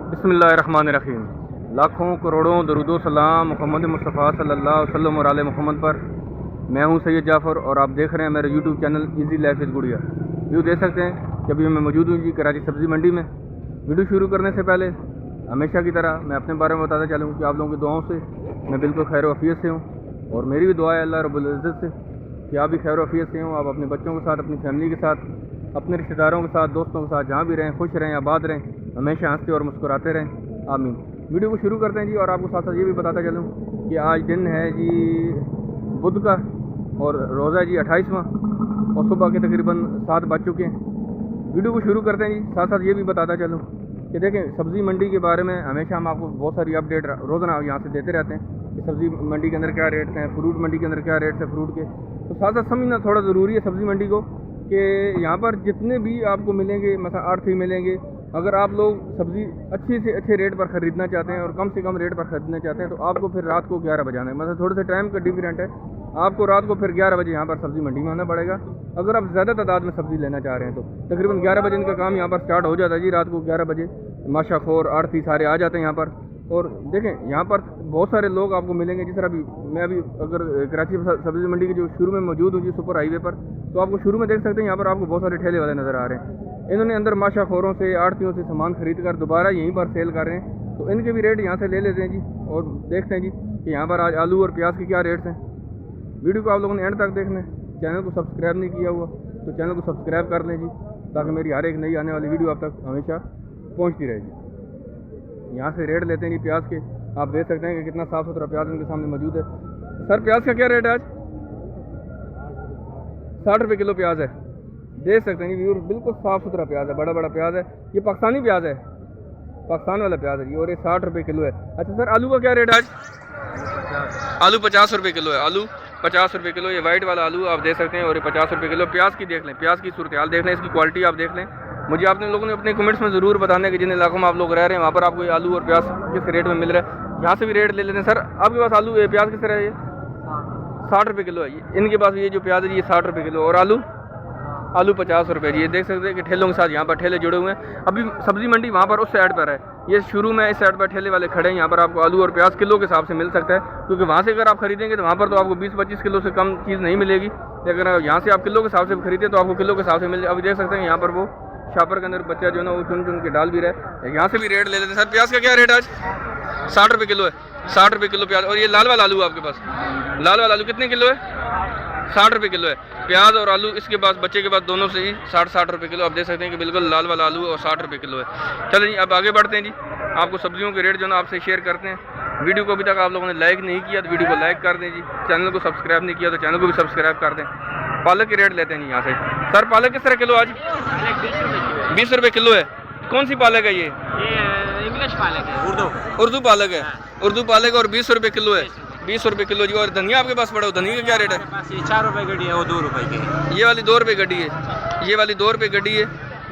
बिस्मिल्लाहिर्रहमानिर्रहीम। लाखों करोड़ों दरूदो सलाम मोहम्मद मुस्तफ़ा सल्लल्लाहु अलैहि वसल्लम और आले मोहम्मद पर। मैं हूं सैयद जाफ़र और आप देख रहे हैं मेरे YouTube channel easy life with गुड़िया। व्यू देख सकते हैं कि अभी मैं मौजूद हूं जी कराची सब्ज़ी मंडी में। वीडियो शुरू करने से पहले हमेशा की तरह मैं अपने बारे में बताता चलूँ कि आप लोगों की दुआओं से मैं बिल्कुल खैर वफ़ियत से हूँ और मेरी भी दुआ है अल्लाह रब्बुल इज़्ज़त से कि आप भी खैर वफ़ियत से हों। आप अपने बच्चों के साथ, अपनी फैमिली के साथ, अपने रिश्तेदारों के साथ, दोस्तों के साथ जहाँ भी रहें, खुश रहें, आबाद रहें, हमेशा हंसते और मुस्कुराते रहें। आमीन। वीडियो को शुरू करते हैं जी और आपको साथ साथ ये भी बताता चलूँ कि आज दिन है जी बुध का और रोज़ा है जी 28वां और सुबह के तकरीबन 7 बज चुके हैं। वीडियो को शुरू करते हैं जी। साथ साथ ये भी बताता चलूँ कि देखें सब्ज़ी मंडी के बारे में हमेशा हम आपको बहुत सारी अपडेट रोज़ाना यहाँ से देते रहते हैं कि सब्ज़ी मंडी के अंदर क्या रेट्स हैं, फ्रूट मंडी के अंदर क्या रेट्स हैं फ्रूट के। तो साथ साथ समझना थोड़ा ज़रूरी है सब्ज़ी मंडी को कि यहाँ पर जितने भी आपको मिलेंगे मतलब आढ़ती मिलेंगे, अगर आप लोग सब्ज़ी अच्छे से अच्छे रेट पर ख़रीदना चाहते हैं और कम से कम रेट पर ख़रीदना चाहते हैं तो आपको फिर रात को 11 बजे आना है। मतलब थोड़े से टाइम का डिफरेंट है, आपको रात को फिर 11 बजे यहाँ पर सब्ज़ी मंडी में आना पड़ेगा। अगर आप ज़्यादा तादाद में सब्ज़ी लेना चाह रहे हैं तो तकरीबन 11 बजे इनका काम यहाँ पर स्टार्ट हो जाता है जी। रात को 11 बजे माशाखोर आढ़ती सारे आ जाते हैं यहाँ पर। और देखें यहाँ पर बहुत सारे लोग आपको मिलेंगे। जिस तरह मैं अभी अगर कराची सब्ज़ी मंडी के जो शुरू में मौजूद हूँ जी सुपर हाईवे पर, तो आपको शुरू में देख सकते हैं यहाँ पर आपको बहुत सारे ठेले वाले नज़र आ रहे हैं। इन्होंने अंदर माशाखोरों से, आढ़तियों से सामान खरीद कर दोबारा यहीं पर सेल कर रहे हैं। तो इनके भी रेट यहाँ से ले लेते हैं जी और देखते हैं जी कि यहाँ पर आज आलू और प्याज के क्या रेट्स हैं। वीडियो को आप लोगों ने एंड तक देखना है। चैनल को सब्सक्राइब नहीं किया हुआ तो चैनल को सब्सक्राइब कर लें जी, ताकि मेरी हर एक नई आने वाली वीडियो आप तक हमेशा पहुँचती रहेगी। यहाँ से रेट लेते हैं जी प्याज के। आप देख सकते हैं कि कितना साफ़ सुथरा प्याज इनके सामने मौजूद है। सर प्याज का क्या रेट है आज? 60 रुपये किलो प्याज है। देख सकते हैं जी व्यूअर, बिल्कुल साफ़ सुथरा प्याज है, बड़ा बड़ा प्याज है। ये पाकिस्तानी प्याज है, पाकिस्तान वाला प्याज है जी और ये 60 रुपये किलो है। अच्छा सर आलू का क्या रेट है आज? आलू 50 रुपये किलो है। आलू 50 रुपये किलो, ये वाइट वाला आलू आप देख सकते हैं और ये 50 रुपये किलो। प्याज की देख लें, प्याज की सूरत हाल देख लें, इसकी क्वालिटी आप देख लें। मुझे आपने लोगों ने अपने कमेंट्स में ज़रूर बताने कि जिन इलाकों में आप लोग रह रहे हैं वहाँ पर आपको ये आलू और प्याज किस रेट में मिल रहा है। यहाँ से भी रेट ले लेते हैं। सर आपके पास आलू प्याज किस तरह है? ये 60 रुपये किलो है। इनके पास ये जो प्याज है ये 60 रुपये किलो और आलू 50 रुपये। ये देख सकते हैं कि ठेलों के साथ यहाँ पर ठेले जुड़े हुए हैं। अभी सब्ज़ी मंडी वहाँ पर उस साइड पर है, ये शुरू में इस साइड पर ठेले वाले खड़े हैं। यहाँ पर आपको आलू और प्याज किलो के हिसाब से मिल सकता है, क्योंकि वहाँ से अगर आप खरीदेंगे तो वहाँ पर तो आपको 20-25 किलो से कम चीज़ नहीं मिलेगी। अगर यहाँ से आप किलो के हिसाब से खरीदें तो आपको किलो के हिसाब से मिल जाए। अभी देख सकते हैं यहाँ पर वो शापर के अंदर बच्चा जो है ना वो चुन चुन के डाल भी रहा है। यहाँ से भी रेट ले लेते हैं। सर प्याज का क्या रेट आज? 60 रुपये किलो है। 60 रुपये किलो प्याज। और ये लाल वाला आलू आपके पास, लाल वाला आलू कितने किलो है? 60 रुपये किलो है। प्याज और आलू इसके पास, बच्चे के पास दोनों से ही 60 रुपये किलो। आप देख सकते हैं कि बिल्कुल लाल वाला आलू और 60 रुपये किलो है। चलिए जी अब आगे बढ़ते हैं जी। आपको सब्जियों के रेट जो ना आपसे शेयर करते हैं। वीडियो को अभी तक आप लोगों ने लाइक नहीं किया तो वीडियो को लाइक कर दें जी। चैनल को सब्सक्राइब नहीं किया तो चैनल को भी सब्सक्राइब कर दें। पालक के रेट लेते हैं जी यहाँ से। सर पालक किस तरह किलो आज? 20 रुपये किलो है। कौन सी पालक है? ये इंग्लिश पालक है, उर्दू पालक है। उर्दू पालक और 20 रुपये किलो है। 20 रुपये किलो जी। और धनिया आपके पास पड़ा हो, धनिया का क्या रेट है? 4 रुपये गड्डी है, वो 2 रुपये की। ये वाली 2 रुपये गड्डी है। ये वाली 2 रुपये गड्डी है,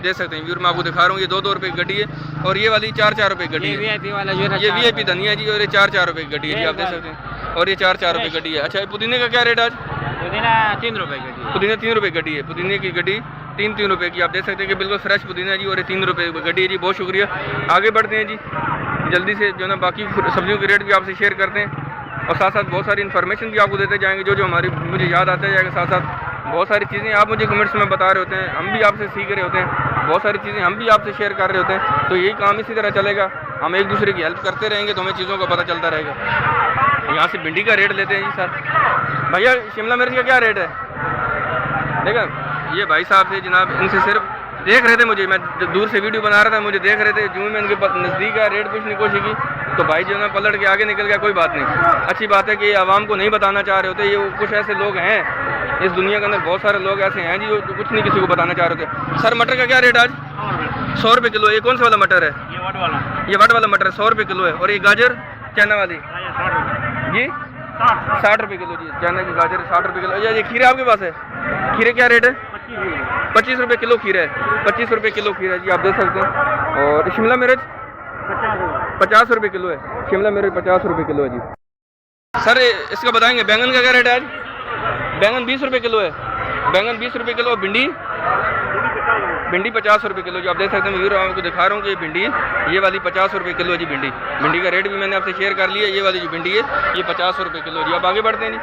देख सकते हैं व्यूअर, मैं आपको दिखा रहा हूँ। ये 2 रुपये गड्डी है और ये वाली 4 रुपये गड्डी है। VIP वाला जो है ये VIP धनिया जी और ये 4 रुपये गड्डी है जी, आप देख सकते हैं। और ये 4 रुपये गड्डी है। अच्छा पुदीने का क्या रेट आज? पुदीना 3 रुपये गड्डी। पुदीना 3 रुपये गड्डी है। पुदीने की गड्डी 3 रुपये की। आप देख सकते हैं कि बिल्कुल फ्रेश पुदीना जी और ये 3 रुपये गड्डी है जी। बहुत शुक्रिया। आगे बढ़ते हैं जी जल्दी से जो ना बाकी सब्जियों के रेट भी आपसे शेयर करते हैं और साथ साथ बहुत सारी इन्फॉर्मेशन भी आपको देते जाएंगे जो हमारी मुझे याद आता जाएगा। साथ साथ बहुत सारी चीज़ें आप मुझे कमेंट्स में बता रहे होते हैं, हम भी आपसे सीख रहे होते हैं। बहुत सारी चीज़ें हम भी आपसे शेयर कर रहे होते हैं। तो यही काम इसी तरह चलेगा, हम एक दूसरे की हेल्प करते रहेंगे तो हमें चीज़ों का पता चलता रहेगा। यहाँ से भिंडी का रेट लेते हैं जी। सर भैया शिमला मिर्च का क्या रेट है? देखा ये भाई साहब थे जनाब, इनसे सिर्फ देख रहे थे मुझे, मैं दूर से वीडियो बना रहा था, मुझे देख रहे थे। जूँ में इनके नज़दीक का रेट पूछने की कोशिश की तो भाई जो है पलट के आगे निकल गया। कोई बात नहीं, अच्छी बात है कि ये आवाम को नहीं बताना चाह रहे होते। ये कुछ ऐसे लोग हैं इस दुनिया के अंदर, बहुत सारे लोग ऐसे हैं जी जो कुछ नहीं किसी को बताना चाह रहे थे। सर मटर का क्या रेट आज? 100 रुपये किलो। ये कौन सा वाला मटर है? ये वट वाला मटर है, 100 रुपये किलो है। और ये गाजर चाइना वाली जी 60 रुपये किलो जी। चाइना की गाजर 60 रुपये किलो। ये खीरा आपके पास है? खीरे क्या रेट है? 25 रुपये किलो खीरा है। 25 रुपये किलो खीरा जी, आप देख सकते हैं। और शिमला मिर्च 50 रुपये किलो है। शिमला मिर्च 50 रुपये किलो है जी। सर इसका बताएंगे बैंगन का क्या रेट है आज? बैंगन 20 रुपये किलो है। बैंगन 20 रुपये किलो। भिंडी भिंडी 50 रुपये किलो जी, आप देख सकते हैं। व्यूअर आपको दिखा रहा हूँ कि ये भिंडी ये वाली 50 रुपये किलो है जी। भिंडी का रेट भी मैंने आपसे शेयर कर लिया। ये वाली जो भिंडी है ये 50 रुपये किलो जी। अब आगे बढ़ते हैं जी,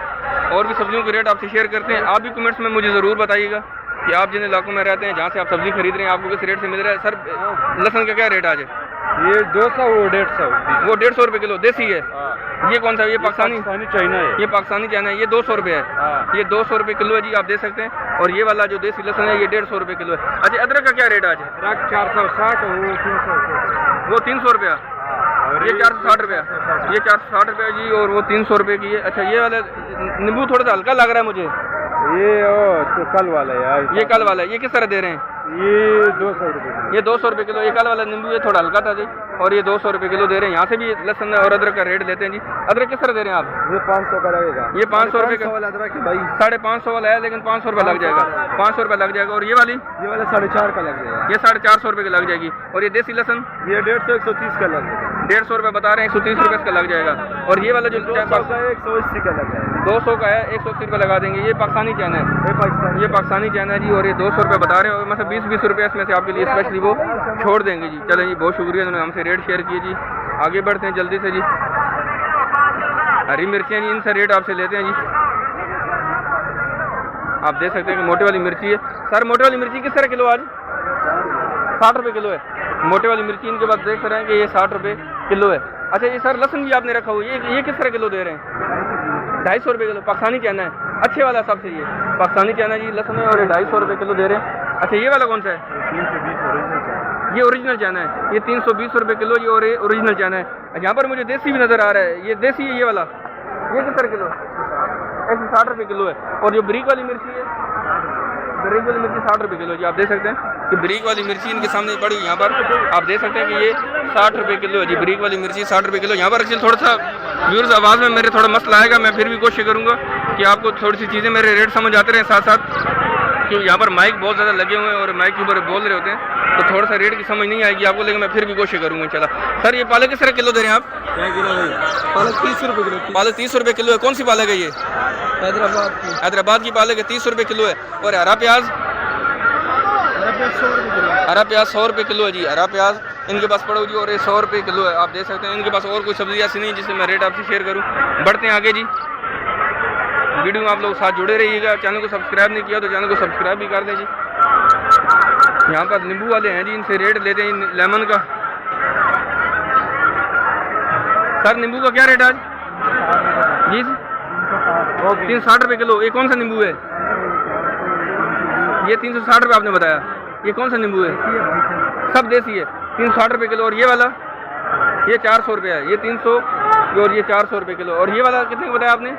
और भी सब्जियों के रेट आपसे शेयर करते हैं। आप भी कमेंट्स में मुझे ज़रूर बताइएगा कि आप जिन इलाकों में रहते हैं, जहाँ से आप सब्ज़ी खरीद रहे हैं, आपको किस रेट से मिल रहा है। सर लहसुन का क्या रेट आज है? ये 200 वो 150। वो 150 रुपये किलो देसी है। ये कौन सा? ये पाकिस्तानी चाइना है। ये पाकिस्तानी चाइना है। ये 200 रुपये है। ये 200 रुपये किलो है जी, आप देख सकते हैं। और ये वाला जो देसी लहसुन है ये 150 रुपये किलो है। अच्छा, अदरक का क्या रेट आज है? 460 वो 300। वो 300 रुपया, ये 460 रुपया, ये 460 रुपया जी, और वो 300 रुपये की है। अच्छा, ये वाला नींबू थोड़ा सा हल्का लग रहा है मुझे। ये तो कल वाला है यार। ये कल वाला है। ये किस तरह दे रहे हैं? ये 200 रुपये। ये 200 रुपये किलो। ये कल वाला नींबू है, थोड़ा हल्का था जी, और ये 200 रुपये किलो दे रहे हैं। यहाँ से भी लहसुन और अदरक का रेट लेते हैं जी। अदरक किस तरह दे रहे हैं आप? ये 500 का लगेगा। ये 500 रुपये का अदरक है भाई। 550 वाला है, लेकिन 500 रुपये लग जाएगा। 500 रुपये लग जाएगा। और ये वाली? ये वाला 450 का लग जाएगा। ये 450 रुपये की लग जाएगी। और ये देसी लहसुन? ये 150 130 का लग जाएगा। 150 रुपये बता रहे हैं, 130 रुपये इसका लग जाएगा। और ये वाला जो 200 का 180 का लग जाएगा। 200 का है, 180 रुपये लगा देंगे। ये पाकिस्तानी चैन है। ये पाकिस्तानी चैन है जी, और ये 200 रुपये बता रहे हैं। और मतलब 20-20 रुपये इसमें से आपके लिए स्पेशली वो छोड़ देंगे जी। चलें जी, बहुत शुक्रिया उन्होंने हमसे रेट शेयर किए जी। आगे बढ़ते हैं जल्दी से जी। हरी मिर्चियाँ जी, इनसे रेट आपसे लेते हैं जी। आप देख सकते हैं कि मोटे वाली मिर्ची है। सर मोटे वाली मिर्ची किस तरह किलो आज? 60 रुपये किलो है मोटे वाली मिर्ची। इनके बाद देख रहे हैं कि ये 60 रुपये किलो है। अच्छा, ये सर लहसुन भी आपने रखा हुआ है, ये किस तरह किलो दे रहे हैं? 250 रुपये किलो। पाकिस्तानी चाइना है, अच्छे वाला सबसे। ये पाकिस्तानी चाइना जी लहसुन है, और ये 250 रुपये किलो दे रहे हैं। अच्छा, ये वाला कौन सा है? 320 ये ओरिजिनल चाइना है। ये 320 रुपये किलो जी, और ये ओरिजिनल चाइना है। अच्छा, यहाँ पर मुझे देसी भी नज़र आ रहा है। ये देसी है ये वाला। ये किस तरह किलो? 160 रुपये किलो है। और जो ब्रीक वाली मिर्ची है, ब्रीक वाली मिर्ची 60 रुपये किलो जी। आप देख सकते हैं कि ब्रीक वाली मिर्ची इनके सामने पड़ी हुई। यहाँ पर आप देख सकते हैं कि ये 60 रुपये किलो है जी। ब्रीक वाली मिर्ची 60 रुपये किलो। यहाँ पर एक्चुअली थोड़ा सा व्यूअर्स आवाज़ में मेरे थोड़ा मसला आएगा। मैं फिर भी कोशिश करूँगा कि आपको थोड़ी सी चीज़ें मेरे रेट समझ आते रहे साथ साथ, क्योंकि यहाँ पर माइक बहुत ज़्यादा लगे हुए हैं और माइक के ऊपर बोल रहे होते हैं, तो थोड़ा सा रेट की समझ नहीं आएगी आपको, लेकिन मैं फिर भी कोशिश करूँगा। चला सर, ये पालक किस तरह किलो दे रहे हैं आप? क्या किलो भाई? पालक 30 रुपये किलो। पालक 30 रुपये किलो है। कौन सी पालक है ये? हैदराबाद की। हैदराबाद की पालक है, 30 रुपये किलो है। और हरा प्याज? 100 रुपये किलो। हरा प्याज 100 रुपये किलो है जी। हरा प्याज इनके पास पड़ा जी, और ये 100 रुपये किलो है। आप देख सकते हैं इनके पास और कोई सब्जी ऐसी नहीं जिससे मैं रेट आपसे शेयर करूं। बढ़ते हैं आगे जी। वीडियो में आप लोग साथ जुड़े रहिएगा। चैनल को सब्सक्राइब नहीं किया तो चैनल को सब्सक्राइब भी कर दें जी। यहाँ पर नींबू वाले हैं जी, इनसे रेट लेते हैं लेमन का। सर नींबू का क्या रेट आज जी? 360 रुपये किलो। ये कौन सा नींबू है? ये 360 रुपये आपने बताया। ये कौन सा नींबू है? सब देसी है। 360 रुपये किलो। और ये वाला? ये 400 रुपये है। ये 300 और ये 400 रुपये किलो। और ये वाला कितने का बताया आपने?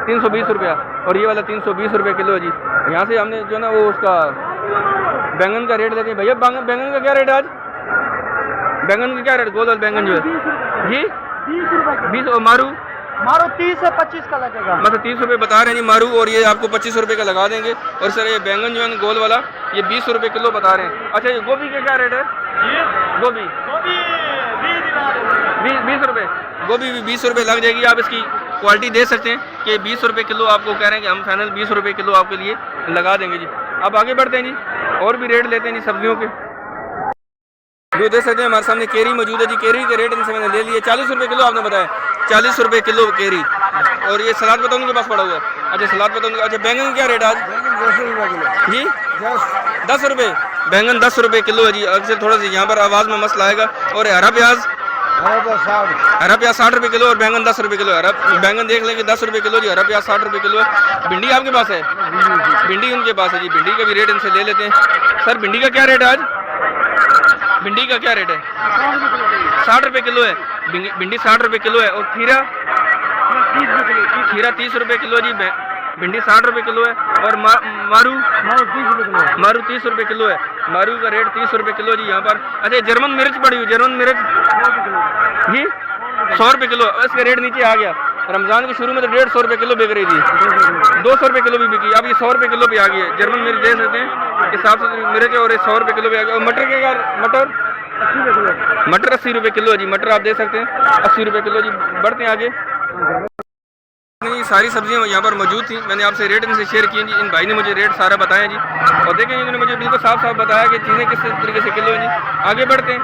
320 रुपया। और ये वाला 320 रुपये किलो है जी। यहाँ से हमने जो ना वो उसका बैंगन का रेट लेते हैं। भैया बैंगन का क्या रेट है आज? बैंगन का क्या रेट? गोल वाला बैंगन जो है जी 20। और मारू? मारो 30 से 25 का लगेगा। मतलब 30 रुपये बता रहे हैं जी मारू, और ये आपको 25 रुपये का लगा देंगे। और सर ये बैंगन जो है गोल वाला ये 20 रुपये किलो बता रहे हैं। अच्छा, ये गोभी का क्या रेट है? गोभी 20 रुपये। गोभी भी 20 रुपये लग जाएगी। आप इसकी क्वालिटी दे सकते हैं कि 20 रुपये किलो आपको कह रहे हैं कि हम फाइनल 20 रुपये किलो आपके लिए लगा देंगे जी। अब आगे बढ़ते हैं जी, और भी रेट लेते हैं जी सब्जियों के। जो देख सकते हैं हमारे सामने केरी मौजूद है जी। केरी के रेट इनसे मैंने ले लिए। 40 रुपये किलो आपने बताया। 40 रुपये किलो केरी। और ये सलाद पतंग के पास पड़ा हुआ है। अच्छा, सलाद पतंग। अच्छा, बैंगन क्या रेट आज? 10 रुपये किलो जी 10 रुपये। बैंगन 10 रुपये किलो है जी। अक्सर थोड़ा सा यहाँ पर आवाज़ में मसला आएगा। और हरा प्याज? हरा प्याज 60 रुपये किलो और बैंगन 10 रुपये किलो। हरा बैंगन देख लेंगे 10 रुपये किलो जी। हरा प्याज 60 रुपये किलो है। भिंडी आपके पास है? भिंडी उनके पास है जी। भिंडी का भी रेट इनसे ले लेते हैं। सर भिंडी का क्या रेट है आज? भिंडी का क्या रेट है? 60 रुपये किलो है। भिंडी 60 रुपये किलो है। और खीरा? खीरा 30 रुपये किलो जी। भिंडी 60 रुपये किलो है। और मारू? मारू 30 रुपये किलो है। मारू का रेट 30 रुपये किलो जी यहाँ पर। अच्छा, जर्मन मिर्च पड़ी हुई। जर्मन मिर्च जी 100 रुपये किलो। इसका रेट नीचे आ गया। रमज़ान के शुरू में तो 150 रुपये किलो बिक रही थी, 200 रुपये किलो भी बिकी। अब ये 100 रुपये किलो भी आ गई है। जर्मन मिर्च देख सकते हैं कि 700 मिर्च है, और ये 100 रुपये किलो भी आ गया। और मटर के यार मटर 80 रुपये किलो है जी। मटर आप देख सकते हैं 80 रुपये किलो जी। बढ़ते हैं आगे। सारी सब्जियाँ यहाँ पर मौजूद थी, मैंने आपसे रेट इनसे शेयर किए जी। इन भाई ने मुझे रेट सारा बताया जी, और देखें इन्होंने मुझे बिल्कुल साफ साफ बताया कि चीज़ें किस तरीके से किलो हैं जी। आगे बढ़ते हैं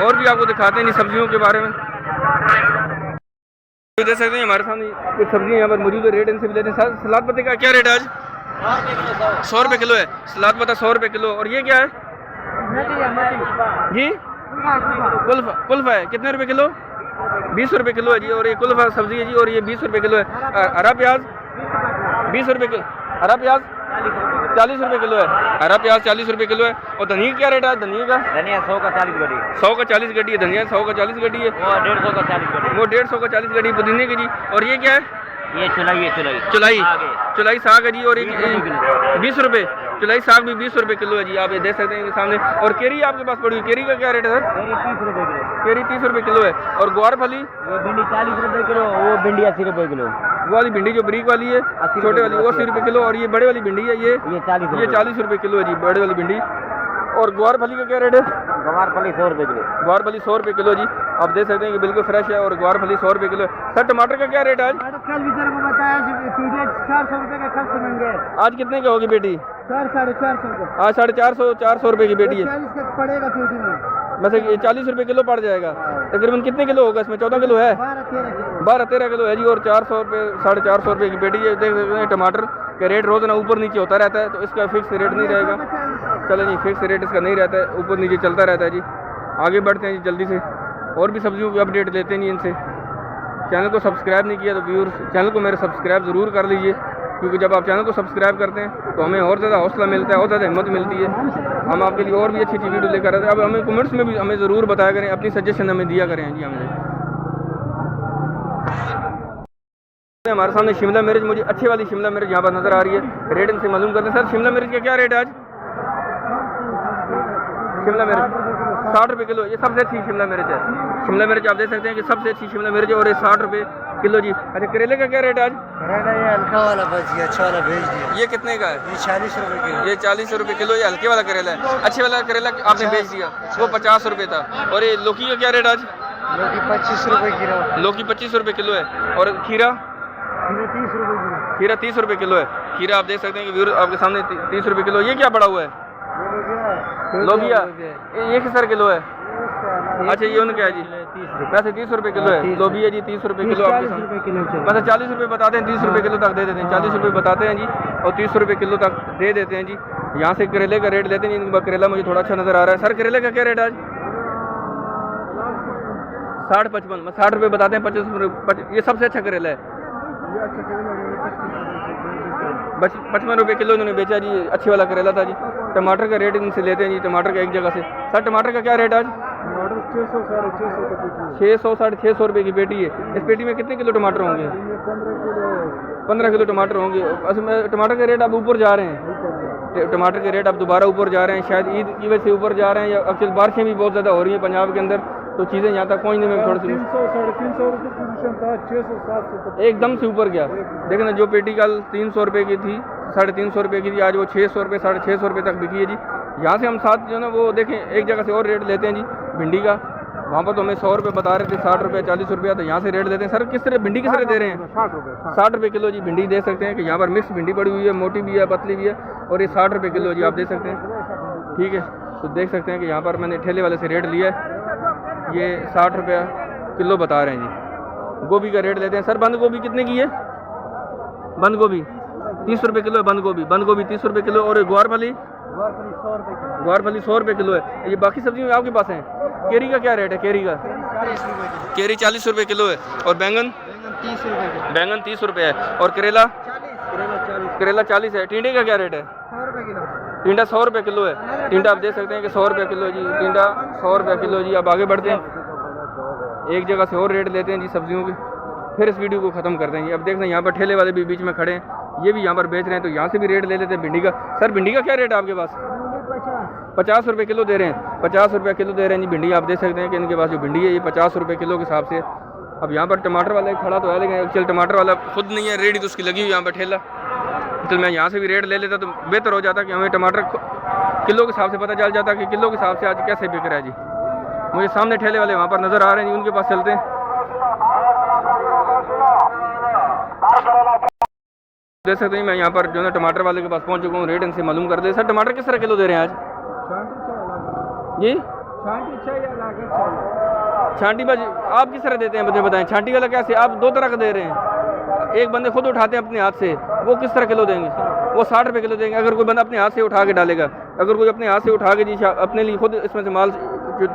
और भी आपको दिखाते हैं जी सब्जियों के बारे में। देख सकते हैं हमारे सामने कुछ सब्जियाँ यहाँ पर मौजूद है, रेट इनसे भी लेते हैं। सलाद पत्ते का क्या रेट है आज? 100 रुपये किलो है सलाद पत्ता, 100 रुपये किलो। और ये क्या है जी? कुल्फा है, कितने रुपए किलो? 20 रुपये किलो है जी। और ये कुल्फा सब्जी है जी, और ये 20 रुपये किलो है। हरा प्याज 20 रुपये किलो, हरा प्याज 40 रुपये किलो है, हरा प्याज 40 रुपये किलो है। और धनिया क्या रेट है धनिया का? धनिया 100 का 40 गड्डी, 100 का 40 गड्डी है धनिया, 100 का 40 गड्डी है। वो 150 का 40 गड्डी, वो 150 का 40 गड्डी पुदीने की जी। और ये क्या है? ये चुलाई है, चुलाई साग है जी। और एक 20 रुपये चुलाई साग भी 20 रुपये किलो है जी। आप ये देख सकते हैं कि सामने। और केरी आपके पास पड़ी हुई, केरी का क्या रेट है सर? 30 रुपये किलो, केरी 30 रुपये किलो है। और ग्वार फली? वो भिंडी 40 रुपये किलो, वो भिंडी 80 रुपये किलो। वो वाली भिंडी जो ब्रीक वाली है, छोटे वाली, वो 80 रुपये किलो। और ये बड़े वाली भिंडी है, ये 40 रुपये किलो है जी, बड़े वाली भिंडी। और ग्वार फली का क्या रेट है? गवार फली 100 रुपये किलो, ग्वार फली 100 रुपये किलो जी। आप देख सकते हैं कि बिल्कुल फ्रेश है। और ग्वार फली 100 रुपये किलो है। सर टमाटर का क्या रेट है आज? कल भी तेरे को बताया 400 रुपये का खर्च महंगे। आज कितने का होगी बेटी? 450 का। आज 450 रुपये की बेटी है। 40 का पड़ेगा पेटी में, वैसे ये 40 रुपये किलो पड़ जाएगा। तकरीबन कितने किलो होगा इसमें? 14 किलो है, 12-13 किलो है जी। और 400 रुपये 450 रुपये की बेटी है। देख सकते हैं टमाटर का रेट रोज़ाना ऊपर नीचे होता रहता है, तो इसका फिक्स रेट नहीं रहेगा। चलो जी, फिक्स रेट इसका नहीं रहता है, ऊपर नीचे चलता रहता है जी। आगे बढ़ते हैं जी जल्दी से, और भी सब्जियों की अपडेट लेते हैं जी इनसे। चैनल को सब्सक्राइब नहीं किया तो व्यूअर्स चैनल को मेरे सब्सक्राइब ज़रूर कर लीजिए, क्योंकि जब आप चैनल को सब्सक्राइब करते हैं तो हमें और ज़्यादा हौसला मिलता है, और ज़्यादा हिम्मत मिलती है। हम आपके लिए और भी अच्छी वीडियो लेकर आते हैं। अब हमें कमेंट्स में भी हमें ज़रूर बताया करें, अपनी सजेशन हमें दिया करें जी। हमारे सामने शिमला मिर्च, मुझे अच्छी वाली शिमला मिर्च यहाँ पर नज़र आ रही है। रेट इनसे मालूम करते हैं। सर शिमला मिर्च का क्या रेट है आज? शिमला मिर्च 60 रुपये किलो, ये सबसे अच्छी शिमला मिर्च है। शिमला मिर्च आप देख सकते हैं कि सबसे अच्छी शिमला मिर्च है, और ये 60 रुपये किलो जी। अच्छा करेले का क्या रेट है आज? ये हल्का वाला बच गया, अच्छा वाला भेज दिया। ये कितने का है? ये 40 रुपये किलो। ये 40 रुपये किलो, ये हल्के वाला करेला है। अच्छे वाला करेला आपने भेज दिया, वो 50 रुपये था। और ये लौकी का क्या रेट आज? लौकी 25 रुपये किलो। लौकी 25 रुपये किलो है। और खीरा? 30 रुपये किलो। खीरा 30 रुपये किलो है। खीरा आप देख सकते हैं कि व्यूअर आपके सामने 30 रुपये किलो। ये क्या पड़ा हुआ है? लोबिया, ये किस तरह किलो है? अच्छा ये उनका है जी, वैसे 30 रुपये किलो है। लोबिया जी 30 रुपये किलो आपके सामने। वैसे 40 रुपये बताते हैं, 30 रुपये किलो तक दे देते हैं। 40 रुपये बताते हैं जी, और 30 रुपये किलो तक दे देते हैं जी। यहाँ से करेले का रेट लेते हैं जी। करेला मुझे थोड़ा अच्छा नज़र आ रहा है। सर करेले का क्या रेट है आज? 60-55, 60 रुपये बताते हैं, 25 रुपये। ये सबसे अच्छा करेला है, 55 रुपये किलो इन्होंने बेचा जी। अच्छी वाला करेला था जी। टमाटर का रेट इनसे लेते हैं जी, टमाटर का एक जगह से। सर टमाटर का क्या रेट आज? 600-650 रुपये की पेटी है। इस पेटी में कितने किलो टमाटर होंगे? 15 किलो टमाटर होंगे। असल में टमाटर के रेट अब ऊपर जा रहे हैं, टमाटर के रेट अब दोबारा ऊपर जा रहे हैं। शायद ईद की वजह से ऊपर जा रहे हैं, या एक्चुअल बारिशें भी बहुत ज़्यादा हो रही हैं पंजाब के अंदर, तो चीज़ें यहाँ तक पहुँचने में थोड़ी सी 300-350 रुपये पोजीशन था, 600-700 एकदम से ऊपर गया। देखो ना, जो पेटी कल 300 रुपये की थी, 350 रुपये की थी, आज वो 600 रुपये 650 रुपये तक बिकी है जी। यहाँ से हम साथ जो है ना वो देखें एक जगह से और रेट लेते हैं जी भिंडी का। वहाँ पर तो हमें 100 रुपये बता रहे थे, 60 रुपये 40 रुपये, तो यहाँ से रेट लेते हैं। सर किस तरह भिंडी किस तरह दे रहे हैं? 60 रुपये किलो जी भिंडी देख सकते हैं कि यहाँ पर मिक्स भिंडी पड़ी हुई है, मोटी भी है, पतली भी है। और ये 60 रुपये किलो जी आप देख सकते हैं। ठीक है, तो देख सकते हैं कि यहाँ पर मैंने ठेले वाले से रेट लिया है, ये 60 रुपये किलो बता रहे हैं जी। गोभी का रेट लेते हैं। सर बंद गोभी कितने की है? बंद गोभी 30 रुपये किलो है। बंद गोभी 30 रुपये किलो। और ग्वार फली 100 रुपये किलो है। ये बाकी सब्जियाँ आपके पास हैं। केरी का क्या रेट है? केरी का 40 रुपये किलो है। और बैंगन 30 रुपये है। और करेला 40 है। टिंडे का क्या रेट है? 100 रुपये किलो। टिंडा 100 रुपये किलो है। टिंडा आप देख सकते हैं कि 100 रुपये किलो जी। टिंडा 100 रुपये किलो जी। अब आगे बढ़ते हैं, एक जगह से और रेट लेते हैं जी सब्जियों के, फिर इस वीडियो को ख़त्म करते हैं जी। अब देखना यहाँ पर ठेले वाले भी बीच में खड़े हैं, ये भी यहाँ पर बेच रहे हैं, तो यहाँ से भी रेट ले लेते हैं भिंडी का। सर भिंडी का क्या रेट है आपके पास? 50 रुपये किलो दे रहे हैं। 50 रुपये किलो दे रहे हैं जी भिंडी। आप देख सकते हैं कि इनके पास जो भिंडी है ये 50 रुपये किलो के हिसाब से। अब यहाँ पर टमाटर वाला खड़ा तो है, लेकिन एक्चुअल टमाटर वाला खुद नहीं है, रेडी तो उसकी लगी हुई यहाँ पर ठेला। तो मैं यहाँ से भी रेट ले लेता तो बेहतर हो जाता कि हमें टमाटर किलो के हिसाब से पता चल जाता कि किलो के हिसाब से आज कैसे बिक रहा है जी। मुझे सामने ठेले वाले वहाँ पर नज़र आ रहे हैं जी, उनके पास चलते हैं। देख सकते हैं मैं यहाँ पर जो है टमाटर वाले के पास पहुँच चुका हूँ। रेट इनसे मालूम कर दे। सर टमाटर किस तरह किलो दे रहे हैं आज जी? छांटी भाजी आप किस तरह देते हैं मुझे बताएं। छांटी वाला कैसे? आप दो तरह का दे रहे हैं। एक बंदे खुद उठाते हैं अपने हाथ से, वो किस तरह किलो देंगे? वो 60 रुपये किलो देंगे। अगर कोई बंदा अपने हाथ से उठा के डालेगा, अगर कोई अपने हाथ से उठा के जी अपने लिए खुद इसमें से माल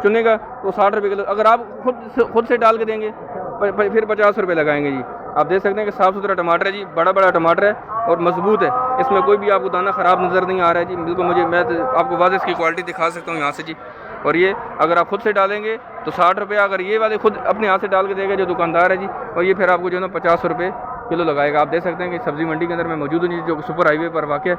चुनेगा तो 60 रुपये किलो। अगर आप खुद से डाल के देंगे फिर 50 रुपये लगाएंगे जी। आप देख सकते हैं कि साफ़ सुथरा टमाटर है जी, बड़ा बड़ा टमाटर है और मजबूत है। इसमें कोई भी आपको दाना ख़राब नज़र नहीं आ रहा है जी। बिल्कुल मैं आपको वाज़े इसकी क्वालिटी दिखा सकता हूँ यहाँ से जी। और ये अगर आप खुद से डालेंगे तो 60 रुपये, अगर ये वाले खुद अपने हाथ से डाल के देगा जो दुकानदार है जी, और ये फिर आपको जो है ना 50 रुपये किलो लगाएगा। आप देख सकते हैं कि सब्ज़ी मंडी के अंदर मैं मौजूद हूँ जी, जो सुपर हाईवे पर वाक़ है।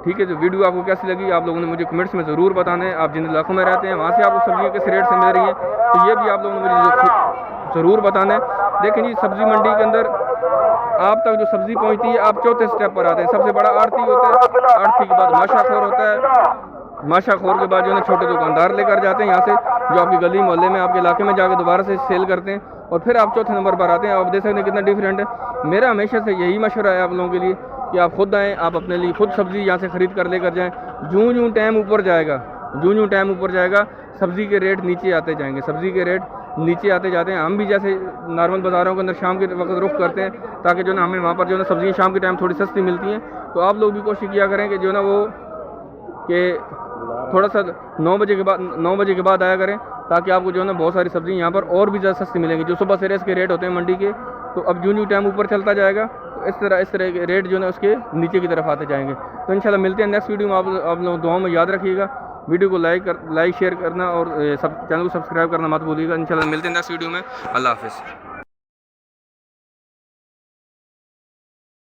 ठीक है, तो वीडियो आपको कैसी लगी आप लोगों ने मुझे कमेंट्स में ज़रूर बताना है। आप जिन इलाकों में रहते हैं वहाँ से आपको सब्ज़ियाँ किस रेट से मिल रही हैं तो ये भी आप लोगों ने मुझे ज़रूर बताना है। देखें जी, सब्ज़ी मंडी के अंदर आप तक जो सब्ज़ी पहुँचती है आप चौथे स्टेप पर आते हैं। सबसे बड़ा आड़ती होता है, आड़ती के बाद माशाखोर होता है, माशाखोर के बाद जो है छोटे दुकानदार लेकर जाते हैं यहाँ से, जो आपकी गली मोहल्ले में आपके इलाके में जाकर दोबारा से सेल करते हैं, और फिर आप चौथे नंबर पर आते हैं। आप देख सकते हैं कितना डिफरेंट है। मेरा हमेशा से यही मशवरा है आप लोगों के लिए कि आप खुद आएँ, आप अपने लिए खुद सब्ज़ी यहाँ से ख़रीद कर लेकर जाएँ। जूँ टाइम ऊपर जाएगा, जूँ टाइम ऊपर जाएगा, सब्ज़ी के रेट नीचे आते जाएंगे, सब्ज़ी के रेट नीचे आते जाते हैं। हम भी जैसे नॉर्मल बाज़ारों के अंदर शाम के वक्त रुख करते हैं ताकि जो ना हमें वहाँ पर जो है सब्ज़ियाँ शाम के टाइम थोड़ी सस्ती मिलती हैं। तो आप लोग भी कोशिश किया करें कि जो ना वो कि थोड़ा सा 9 बजे के बाद आया करें, ताकि आपको जो है ना बहुत सारी सब्ज़ी यहाँ पर और भी ज़्यादा सस्ती मिलेंगी। जो सुबह से इसके रेट होते हैं मंडी के, तो अब जूँ टाइम ऊपर चलता जाएगा तो इस तरह के रेट जो है उसके नीचे की तरफ आते जाएंगे। तो इंशाल्लाह मिलते हैं नेक्स्ट वीडियो में। आप लोग दुआओं में याद रखिएगा, वीडियो को लाइक शेयर करना और चैनल को सब्सक्राइब करना मत भूलिएगा। इंशाल्लाह मिलते हैं नेक्स्ट वीडियो में। अल्लाह हाफ़िज़।